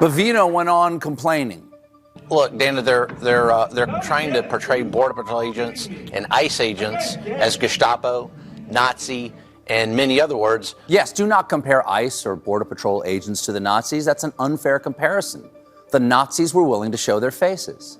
Bovino went on complaining. Look, Dana, they're trying to portray Border Patrol agents and ICE agents as Gestapo, Nazi, and many other words. Yes, do not compare ICE or Border Patrol agents to the Nazis. That's an unfair comparison. The Nazis were willing to show their faces.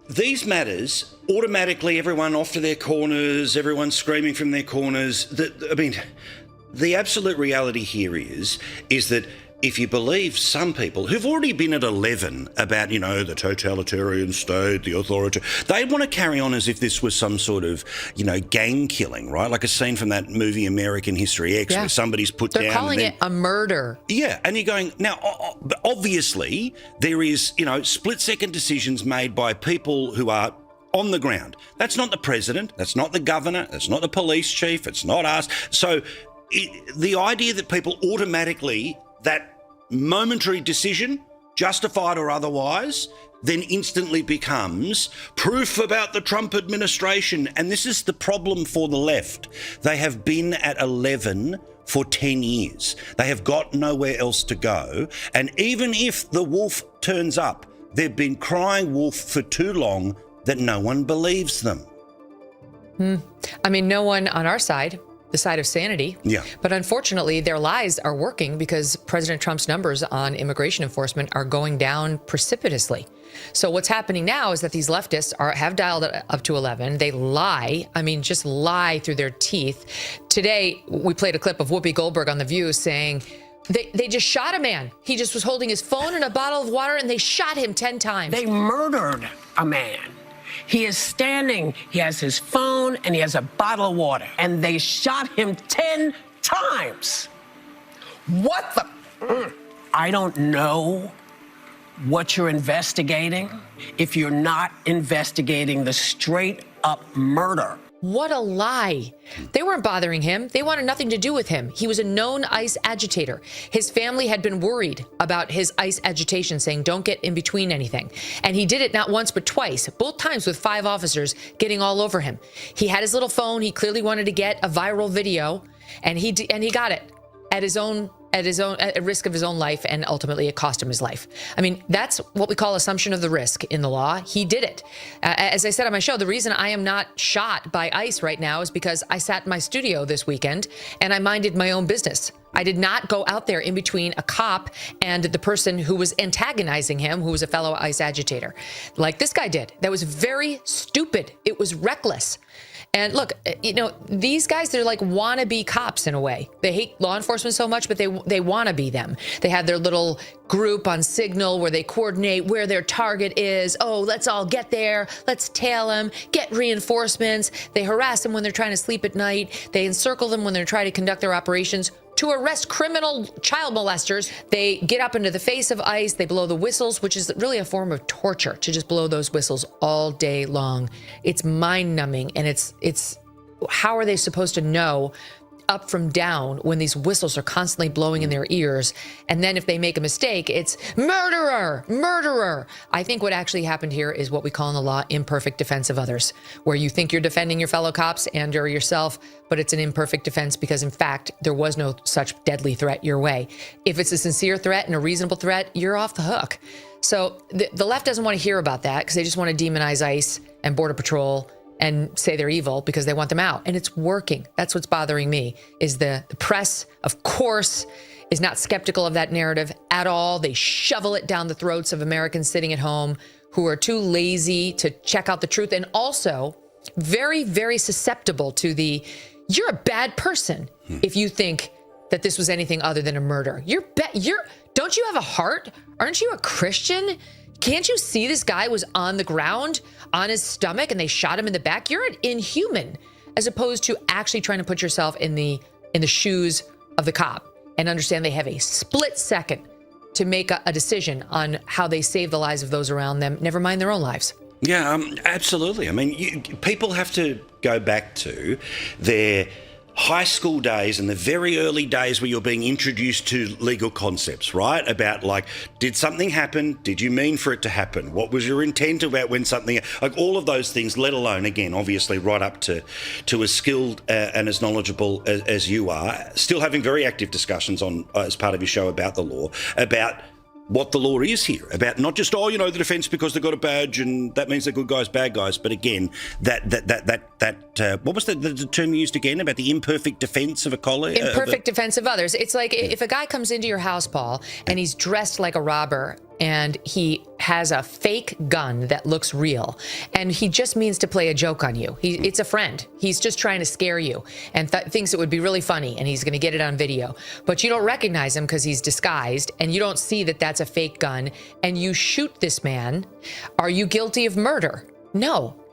These matters, automatically everyone off to their corners, everyone screaming from their corners. The absolute reality here is that if you believe some people who've already been at 11 about, the totalitarian state, the authority, they want to carry on as if this was some sort of, gang killing, right? Like a scene from that movie American History X where somebody's put down. They're calling it a murder. Yeah, and you're going, now, obviously, there is, split-second decisions made by people who are on the ground. That's not the president, that's not the governor, that's not the police chief, it's not us. So the idea that people automatically, that momentary decision, justified or otherwise, then instantly becomes proof about the Trump administration. And this is the problem for the left. They have been at 11 for 10 years. They have got nowhere else to go. And even if the wolf turns up, they've been crying wolf for too long that no one believes them. I mean, no one on our side, the side of sanity. Yeah. But unfortunately, their lies are working because President Trump's numbers on immigration enforcement are going down precipitously. So what's happening now is that these leftists have dialed it up to 11. They lie. I mean, just lie through their teeth. Today, we played a clip of Whoopi Goldberg on The View saying they just shot a man. He just was holding his phone and a bottle of water, and they shot him 10 times. They murdered a man. He is standing, he has his phone, and he has a bottle of water. And they shot him 10 times. What the? I don't know what you're investigating if you're not investigating the straight-up murder. What a lie. They weren't bothering him. They wanted nothing to do with him. He was a known ICE agitator. His family had been worried about his ICE agitation, saying, don't get in between anything. And he did it not once, but twice, both times with 5 officers getting all over him. He had his little phone. He clearly wanted to get a viral video, and he got it. at risk of his own life, and ultimately it cost him his life. I mean, that's what we call assumption of the risk in the law. He did it. As I said on my show, the reason I am not shot by ICE right now is because I sat in my studio this weekend and I minded my own business. I did not go out there in between a cop and the person who was antagonizing him, who was a fellow ICE agitator, like this guy did. That was very stupid. It was reckless. And look, you know, these guys, they're like wannabe cops in a way. They hate law enforcement so much, but they want to be them. They have their little group on Signal where they coordinate where their target is. Oh, let's all get there. Let's tail them, get reinforcements. They harass them when they're trying to sleep at night. They encircle them when they're trying to conduct their operations. To arrest criminal child molesters, they get up into the face of ICE, they blow the whistles, which is really a form of torture, to just blow those whistles all day long. It's mind-numbing, and it's how are they supposed to know up from down when these whistles are constantly blowing in their ears? And then if they make a mistake, it's murderer, murderer. I think what actually happened here is what we call in the law imperfect defense of others, where you think you're defending your fellow cops and or yourself, but it's an imperfect defense because, in fact, there was no such deadly threat your way. If it's a sincere threat and a reasonable threat, you're off the hook. So the left doesn't want to hear about that because they just want to demonize ICE and Border Patrol and say they're evil because they want them out. And it's working. That's what's bothering me, is the press, of course, is not skeptical of that narrative at all. They shovel it down the throats of Americans sitting at home who are too lazy to check out the truth, and also very, very susceptible to the, you're a bad person if you think that this was anything other than a murder. Don't you have a heart? Aren't you a Christian? Can't you see this guy was on the ground, on his stomach, and they shot him in the back? You're an inhuman, as opposed to actually trying to put yourself in the shoes of the cop and understand they have a split second to make a decision on how they save the lives of those around them, never mind their own lives. Yeah, absolutely. I mean, people have to go back to their high school days and the very early days where you're being introduced to legal concepts, right? About like, did something happen? Did you mean for it to happen? What was your intent about when something, like all of those things, let alone, again, obviously right up to as skilled and as knowledgeable as you are, still having very active discussions on as part of your show about the law, about what the law is here, about not just, the defence because they've got a badge and that means they're good guys, bad guys, but again, that what was the term you used again about the imperfect defence of a colleague? Imperfect defence of others. It's like if a guy comes into your house, Paul, and he's dressed like a robber and he has a fake gun that looks real and he just means to play a joke on you. It's a friend. He's just trying to scare you and thinks it would be really funny and he's going to get it on video. But you don't recognize him because he's disguised and you don't see that that's a fake gun and you shoot this man. Are you guilty of murder? No.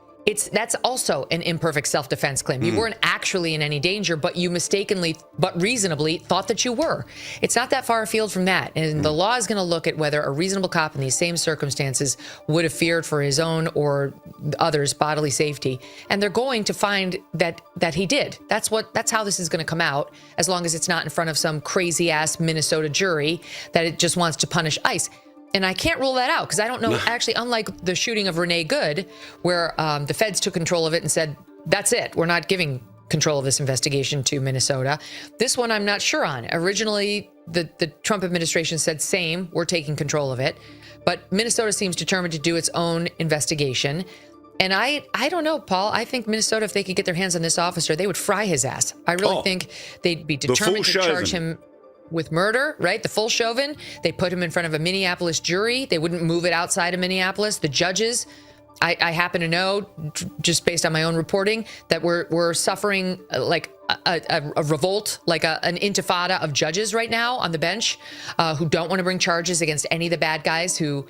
That's also an imperfect self-defense claim. You weren't actually in any danger, but you mistakenly, but reasonably thought that you were. It's not that far afield from that. And the law is going to look at whether a reasonable cop in these same circumstances would have feared for his own or others' bodily safety. And they're going to find that he did. That's how this is going to come out, as long as it's not in front of some crazy ass Minnesota jury that it just wants to punish ICE. And I can't rule that out because I don't know, actually, unlike the shooting of Renee Good, where the feds took control of it and said, that's it, we're not giving control of this investigation to Minnesota. This one I'm not sure on. Originally, the Trump administration said, same, we're taking control of it. But Minnesota seems determined to do its own investigation. And I don't know, Paul. I think Minnesota, if they could get their hands on this officer, they would fry his ass. I really think they'd be determined to charge him with murder, right? The full Chauvin. They put him in front of a Minneapolis jury. They wouldn't move it outside of Minneapolis. The judges, I happen to know, just based on my own reporting, that we're suffering like a revolt, like an intifada of judges right now on the bench who don't want to bring charges against any of the bad guys who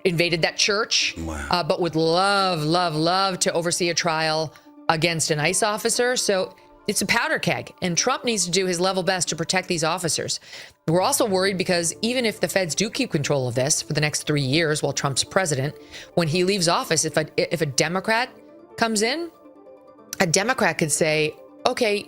invaded that church, but would love to oversee a trial against an ICE officer. So it's a powder keg, and Trump needs to do his level best to protect these officers. We're also worried because even if the feds do keep control of this for the next 3 years while Trump's president, when he leaves office, if a Democrat comes in, a Democrat could say, okay,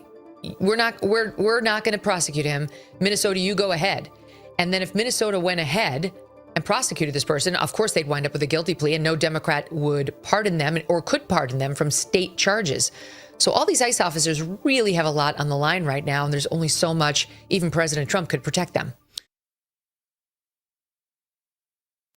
we're not going to prosecute him. Minnesota, you go ahead. And then if Minnesota went ahead and prosecuted this person, of course they'd wind up with a guilty plea and no Democrat would pardon them or could pardon them from state charges. So all these ICE officers really have a lot on the line right now, and there's only so much even President Trump could protect them.